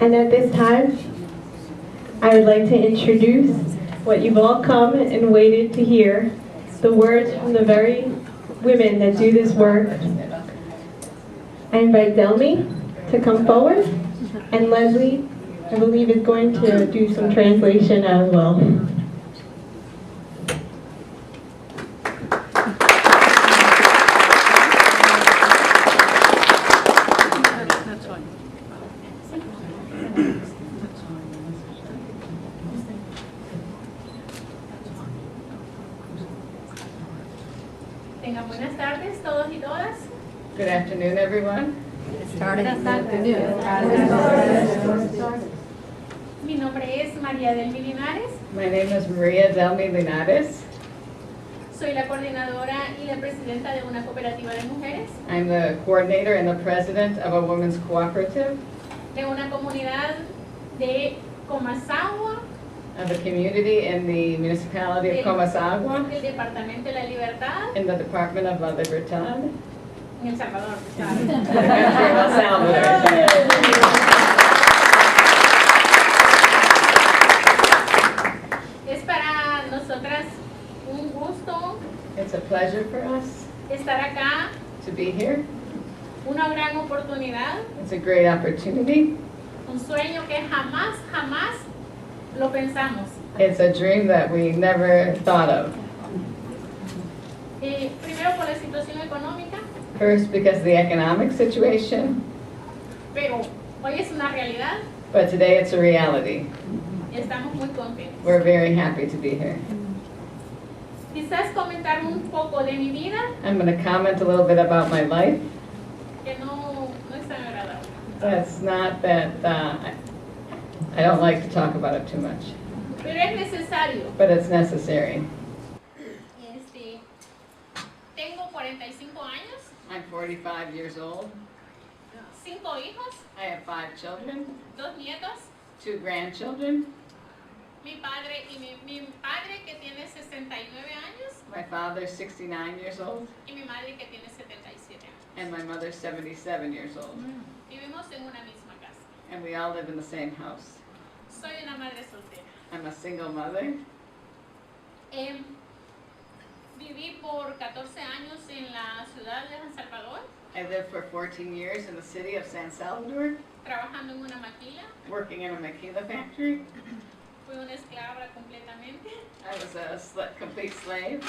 And at this time, I would like to introduce what you've all come and waited to hear, the words from the very women that do this work. I invite Delmi to come forward, and Leslie, I believe, is going to do some translation as well. Tengan buenas tardes todos y todas. Good afternoon, everyone. Mi nombre es María Delmi Linares. My name is Maria Delmi Linares. Soy la coordinadora y la presidenta de una cooperativa de mujeres I'm the coordinator and the president of a women's cooperative de una comunidad de Comasagua, of a community in the municipality of Comasagua del Departamento de la Libertad, in the Department of La Libertad, en El Salvador. the country of El Salvador. Es para nosotras un gusto It's a pleasure for us estar acá, to be here. una gran oportunidad, It's a great opportunity. un sueño que jamás lo pensamos. It's a dream that we never thought of. Primero por la situación económica, First, because of the economic situation, pero hoy es una realidad but today it's a reality. y estamos muy contentos. We're very happy to be here. Quizás comentar un poco de mi vida, I'm going to comment a little bit about my life. que no es tan agradable. That's not that, I don't like to talk about it too much, Pero es necesario. but it's necessary. Tengo 45 años, I'm 45 years old. 5 hijos, I have 5 children, 2 nietos, 2 grandchildren. mi padre que tiene 69 años My father's 69 years old, y mi madre que tiene 77 años. and my mother's 77 years old. Vivimos en una misma casa. And we all live in the same house. Soy una madre soltera. I'm a single mother. Viví por 14 años en la ciudad de San Salvador, I lived for 14 years in the city of San Salvador, trabajando en una maquila. working in a maquila factory. Fui una esclava completamente. I was a complete slave.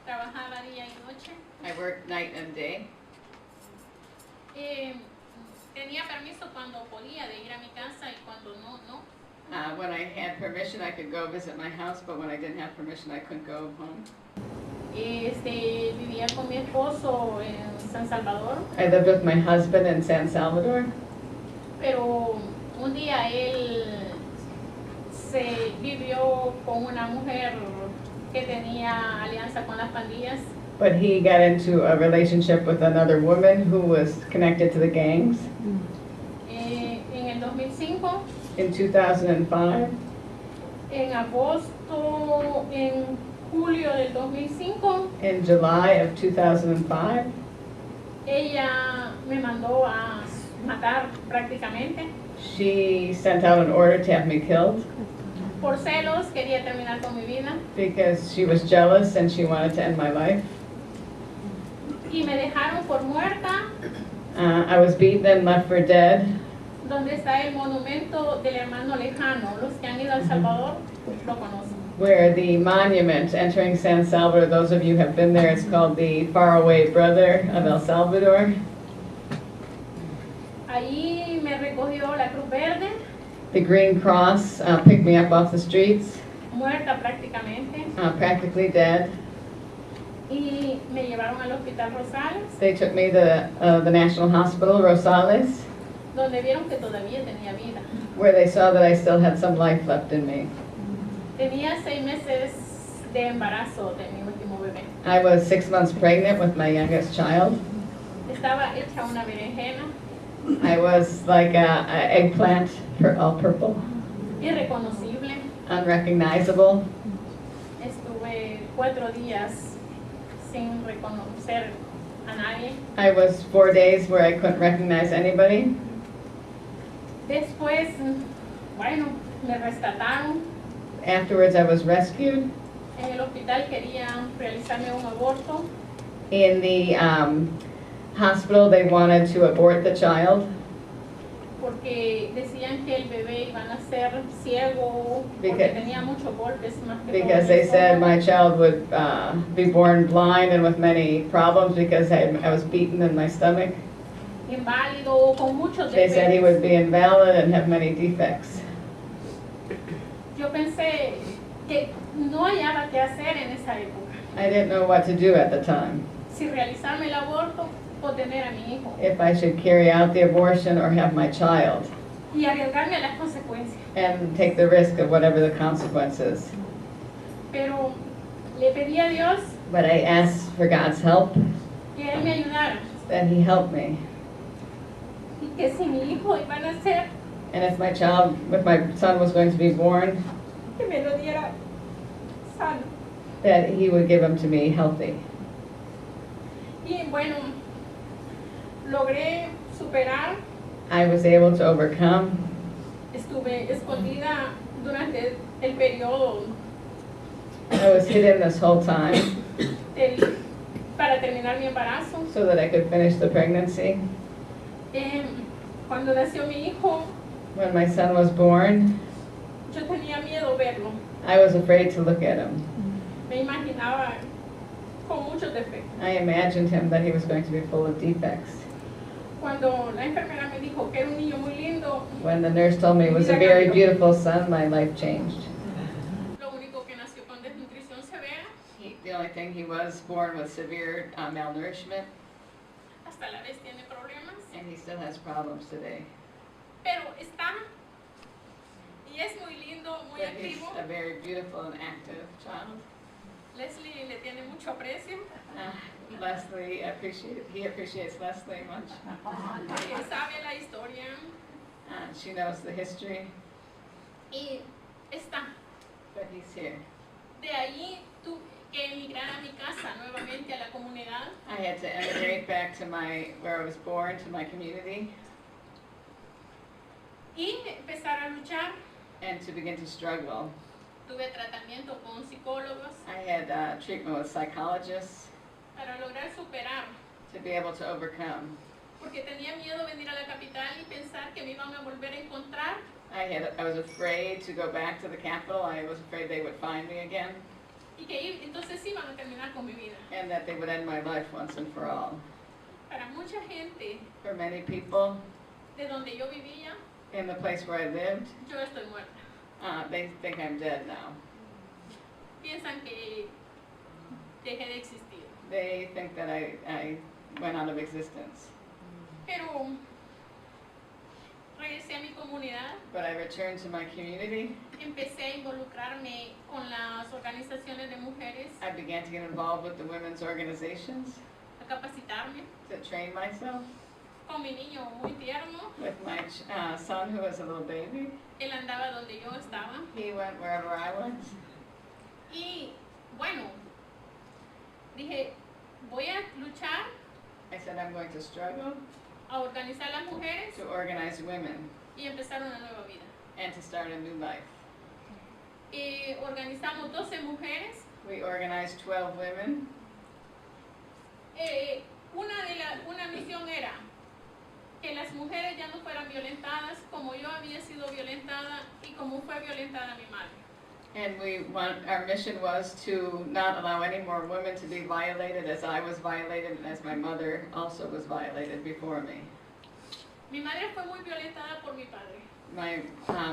Trabajaba día y noche. I worked night and day. Tenía permiso cuando podía de ir a mi casa y cuando no. When I had permission, I could go visit my house, but when I didn't have permission, I couldn't go home. Vivía con mi esposo en San Salvador, I lived with my husband in San Salvador, pero un día él se vivió con una mujer que tenía alianza con las pandillas. but he got into a relationship with another woman who was connected to the gangs. En el 2005, In 2005, en agosto, en julio del 2005, in July of 2005, ella me mandó a matar prácticamente. she sent out an order to have me killed Por celos quería terminar con mi vida because she was jealous and she wanted to end my life. y me dejaron por muerta. I was beaten and left for dead. Donde está el monumento del hermano lejano. Los que han ido a El Salvador lo conocen. Where the monument entering San Salvador, those of you who have been there, it's called the Faraway Brother of El Salvador. Ahí me recogió la Cruz Verde, The Green Cross picked me up off the streets, muerta prácticamente, practically dead. y me llevaron al Hospital Rosales, They took me to the National Hospital, Rosales, donde vieron que todavía tenía vida. where they saw that I still had some life left in me. Tenía 6 meses de embarazo de mi último bebé. I was 6 months pregnant with my youngest child. Estaba hecha una berenjena, I was like a eggplant, all purple, irreconocible. unrecognizable. Estuve 4 días sin reconocer a nadie. I was 4 days where I couldn't recognize anybody. Después, bueno, me rescataron. Afterwards, I was rescued. En el hospital querían realizarme un aborto In the hospital, they wanted to abort the child porque decían que el bebé iba a nacer ciego, porque Because- tenía muchos golpes más que todo because en they el said estómago. my child would be born blind and with many problems because I was beaten in my stomach. Inválido, con muchos They said he would defectos. be invalid and have many defects. Yo pensé que no hallaba qué hacer en esa época, I didn't know what to do at the time, si realizarme el aborto o tener a mi hijo if I should carry out the abortion or have my child y arriesgarme a las consecuencias. and take the risk of whatever the consequences. Pero le pedí a Dios But I asked for God's help, que Él me ayudara that He helped me. y que si mi hijo iba a nacer, And if my child, if my son was going to be born, que me lo diera sano. that He would give him to me healthy. Y bueno, logré superar, I was able to overcome. estuve escondida durante el periodo I was hidden this whole time para terminar mi embarazo. so that I could finish the pregnancy. Cuando nació mi hijo, When my son was born, yo tenía miedo verlo. I was afraid to look at him. Me imaginaba con muchos defectos. I imagined him that he was going to be full of defects. Cuando la enfermera me dijo que era un niño muy lindo, When the nurse told me it was a very beautiful son, my life changed. lo único que nació con desnutrición severa, The only thing, he was born with severe malnourishment, hasta la vez tiene problemas, and he still has problems today. pero está y es muy lindo, muy But he's activo. a very beautiful and active child. Leslie le tiene mucho aprecio, Leslie he appreciates Leslie much. sabe la historia She knows the history, y está. but he's here. De ahí tuve que emigrar a mi casa nuevamente a la comunidad. I had to emigrate back to where I was born, to my community, Y empezar a luchar. and to begin to struggle. Tuve tratamiento con psicólogos I had treatment with psychologists para lograr superar, to be able to overcome. porque tenía miedo venir a la capital y pensar que me iban a volver a encontrar I was afraid to go back to the capital. I was afraid they would find me again, y que entonces iban a terminar con mi vida. and that they would end my life once and for all. Para mucha gente For many people, de donde yo vivía, in the place where I lived, yo estoy muerta. they think I'm dead now. Piensan que dejé de existir. They think that I went out of existence. Pero regresé a mi comunidad, But I returned to my community. empecé a involucrarme con las organizaciones de mujeres, I began to get involved with the women's organizations a capacitarme to train myself. con mi niño muy tierno. With my son, who was a little baby, Él andaba donde yo estaba. he went wherever I went. Y bueno, dije, voy a luchar I said I'm going to struggle a organizar las mujeres to organize women y empezar una nueva vida. and to start a new life. Y organizamos 12 mujeres. We organized 12 women. Una misión era que las mujeres ya no fueran violentadas como yo había sido violentada y como fue violentada mi madre. And our mission was to not allow any more women to be violated as I was violated and as my mother also was violated before me. Mi madre fue muy violentada por mi padre. My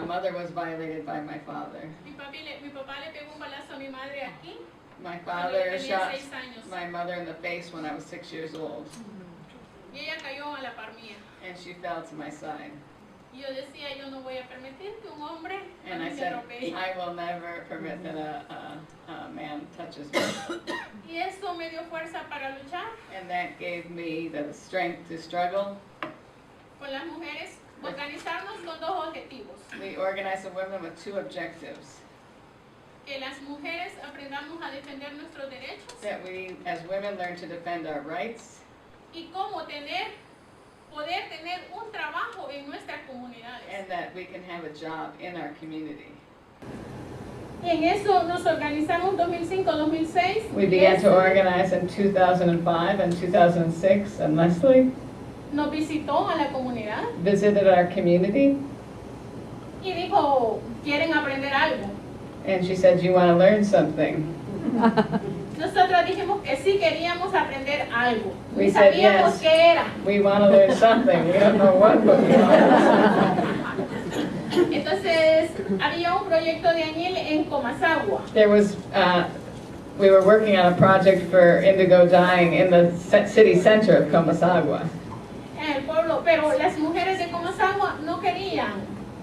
mother was violated by my father. Mi papá le pegó un balazo a mi madre aquí. My Cuando yo father tenía shot 6 años. my mother in the face when I was 6 years old, Y ella cayó a la par mía. and she fell to my side. Y yo decía, yo no voy a permitir que un hombre a And mí I me said, atropelle. I will never permit that a man touches me. Y eso me dio fuerza para luchar And that gave me the strength to struggle. con las mujeres, organizarnos con 2 objetivos. We organized the women with 2 objectives. Que las mujeres aprendamos a defender nuestros derechos That we, as women, learn to defend our rights, y cómo poder tener un trabajo en nuestras comunidades. and that we can have a job in our community. Y en eso nos organizamos 2005-2006. We began to organize in 2005 and 2006, and Leslie Nos visitó a la comunidad visited our community, y dijo, ¿quieren aprender algo? and she said, "You want to learn something?" Nosotros dijimos que sí queríamos aprender algo. We Y said sabíamos yes. qué era. We want to learn something. We don't know what, but we want to learn something. Entonces, había un proyecto de añil en Comasagua. There was, we were working on a project for indigo dyeing in the city center of Comasagua. En el pueblo, pero las mujeres de Comasagua no querían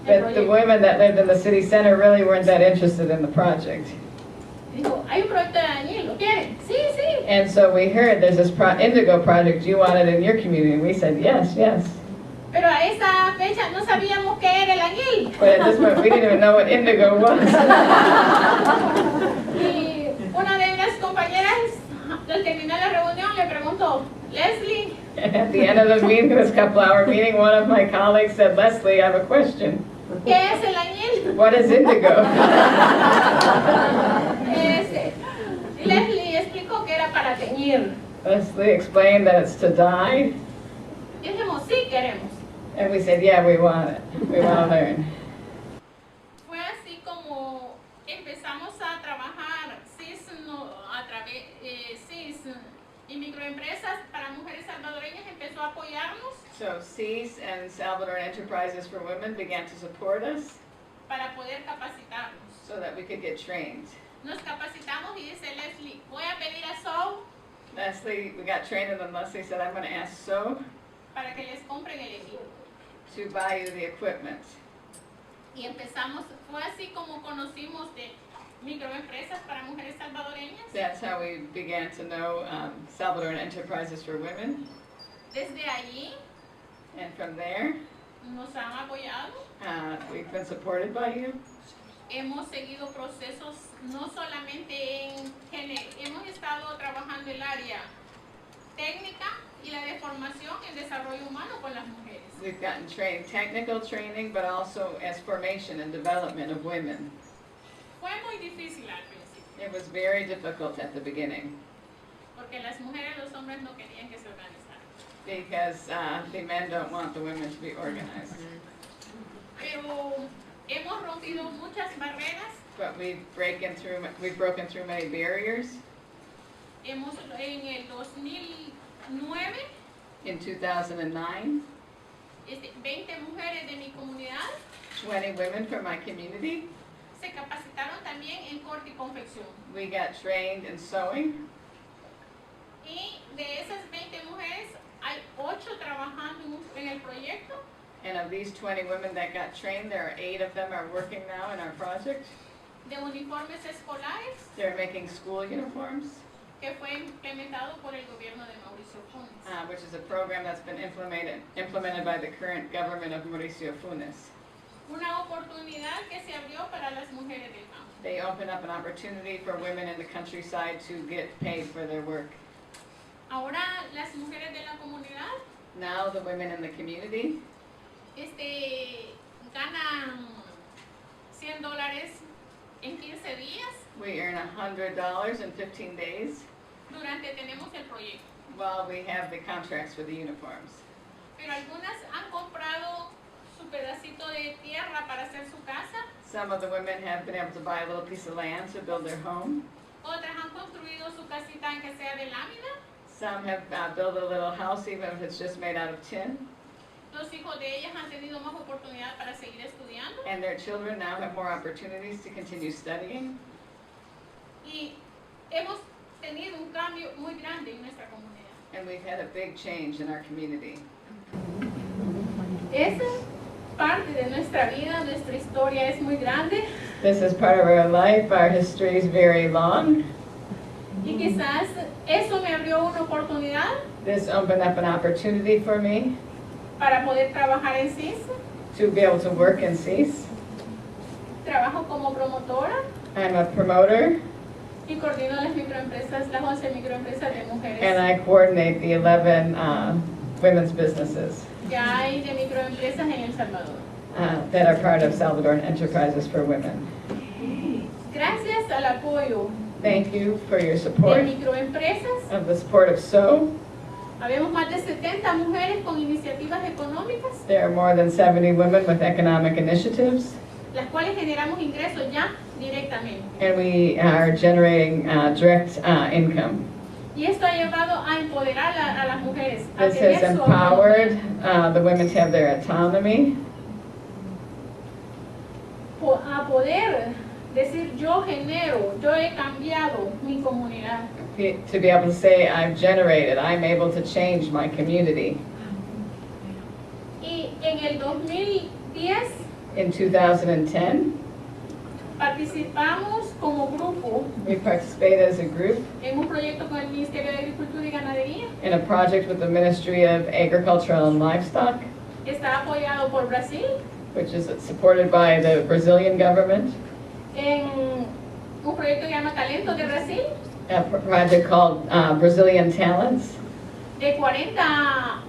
el But the proyecto. women that lived in the city center really weren't that interested in the project. Dijo, hay un proyecto de añil, ¿lo quieren? Sí, sí. And so we heard there's this indigo project, you want it in your community? And we said, yes, yes. Pero a esa fecha no sabíamos qué era el añil. But at this point, we didn't even know what indigo was. Y una de las compañeras, al terminar la reunión, le preguntó, Leslie, At the end of the meeting, this couple-hour meeting, one of my colleagues said, "Leslie, I have a question. ¿qué es el añil? What is indigo?" Y Leslie explicó que era para teñir. Leslie explained that it's to dye, Y dijimos, sí, queremos. and we said, "Yeah, we want it. We want to learn." Fue así como empezamos a trabajar CIS, a través CIS y microempresas para mujeres salvadoreñas empezó a apoyarnos So CEAS and Salvadoran Enterprises for Women began to support us para poder capacitarnos. so that we could get trained. Nos capacitamos y dice Leslie, voy a pedir a SOU Leslie, we got trained, and then Leslie said, "I'm going to ask So para que les compren el equipo. to buy you the equipment." Y empezamos, fue así como conocimos de microempresas para mujeres salvadoreñas. That's how we began to know Salvadoran Enterprises for Women, Desde allí and from there, nos han apoyado. we've been supported by you. Hemos seguido procesos no solamente hemos estado trabajando el área técnica y la de formación en desarrollo humano con las mujeres. We've gotten trained, technical training, but also as formation and development of women. Fue muy difícil al principio, It was very difficult at the beginning porque las mujeres y los hombres no querían que se organizaran. because the men don't want the women to be organized. Pero hemos rompido muchas barreras. But we've broken through many barriers. En el 2009, In 2009, 20 mujeres de mi comunidad 20 women from my community, se capacitaron también en corte y confección. we got trained in sewing. Y de esas 20 mujeres, hay 8 trabajando en el proyecto. And of these 20 women that got trained, there are 8 of them are working now in our project. De uniformes escolares, They're making school uniforms, que fue implementado por el gobierno de Mauricio Funes. which is a program that's been implemented by the current government of Mauricio Funes. Una oportunidad que se abrió para las mujeres del campo. They open up an opportunity for women in the countryside to get paid for their work. Ahora las mujeres de la comunidad Now the women in the community, ganan $100 en 15 días we earn $100 in 15 days durante tenemos el proyecto. while we have the contracts for the uniforms. Pero algunas han comprado su pedacito de tierra para hacer su casa, Some of the women have been able to buy a little piece of land to build their home. otras han construido su casita aunque sea de lámina. Some have built a little house even if it's just made out of tin. Los hijos de ellas han tenido más oportunidad para seguir estudiando And their children now have more opportunities to continue studying. y hemos tenido un cambio muy grande en nuestra comunidad. And we've had a big change in our community. Esa parte de nuestra vida, nuestra historia es muy grande This is part of our life. Our history is very long. y quizás eso me abrió una oportunidad This opened up an opportunity for me para poder trabajar en CIS. to be able to work in CEAS. Trabajo como promotora I'm a promoter, y coordino las microempresas, las 11 microempresas de and mujeres I coordinate the 11 women's businesses que hay de microempresas en El Salvador. that are part of Salvadoran Enterprises for Women. Gracias al apoyo Thank you for your de support, microempresas, of the support of SOW. habemos más de 70 mujeres con iniciativas económicas, There are more than 70 women with economic initiatives, las cuales generamos ingresos ya directamente. and we are generating direct income. Y esto ha llevado a empoderar a las mujeres, a This tener has su empowered autonomía, the women to have their autonomy, a poder decir yo genero, yo he cambiado mi comunidad. to be able to say, I'm able to change my community. Y en el 2010 In 2010, participamos como grupo we participated as a group en un proyecto con el Ministerio de Agricultura y Ganadería. in a project with the Ministry of Agriculture and Livestock, Está apoyado por Brasil which is supported by the Brazilian government, en un proyecto que se llama Talentos de Brasil, a project called Brazilian Talents, de 40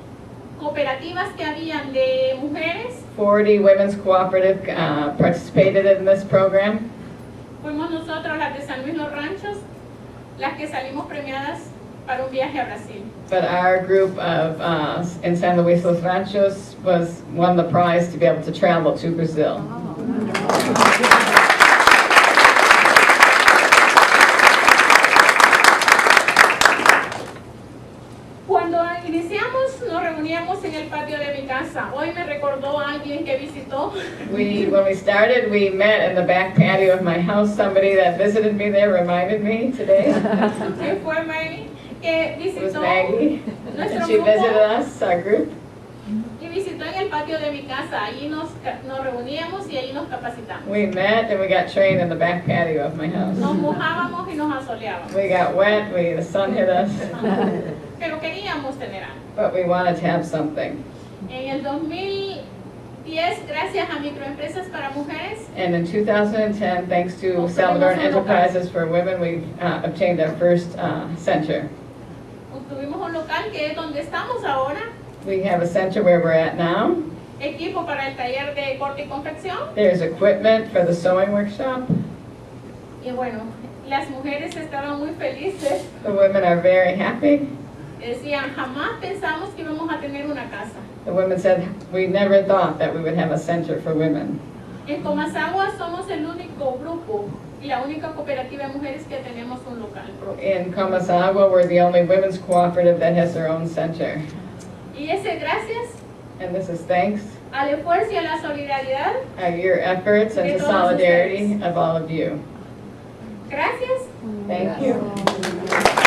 cooperativas que habían de mujeres. 40 women's cooperative participated in this program. Fuimos nosotros, las de San Luis Los Ranchos, las que salimos premiadas para un viaje a Brasil. But our group of in San Luis Los Ranchos won the prize to be able to travel to Brazil. Cuando iniciamos nos reuníamos en el patio de mi casa. Hoy me recordó a alguien que visitó. When we started, we met in the back patio of my house. Somebody that visited me there reminded me today. Que fue Maggie, que It was visitó Maggie. nuestro And she visited grupo us, our group. y visitó en el patio de mi casa. Allí nos reuníamos y allí nos capacitamos. We met and we got trained in the back patio of my house. Nos mojábamos y nos asoleábamos. We got wet, the sun hit us, Pero queríamos tener algo. but we wanted to have something. En el 2010, gracias a Microempresas para Mujeres, And in 2010, thanks to Salvadoran Enterprises for Women, we obtained our first center. obtuvimos un local que es donde estamos ahora, We have a center where we're at now. equipo para el taller de corte y confección. There's equipment for the sewing workshop. Y bueno, las mujeres estaban muy felices. The women are very happy. Decían, jamás pensamos que íbamos a tener una casa. The women said, we never thought that we would have a center for women. En Comasagua somos el único grupo y la única cooperativa de mujeres que tenemos un local propio. In Comasagua, we're the only women's cooperative that has their own center. Y ese gracias And this is thanks al esfuerzo y a la solidaridad. to your efforts and to solidarity of all of you. Gracias. Thank you.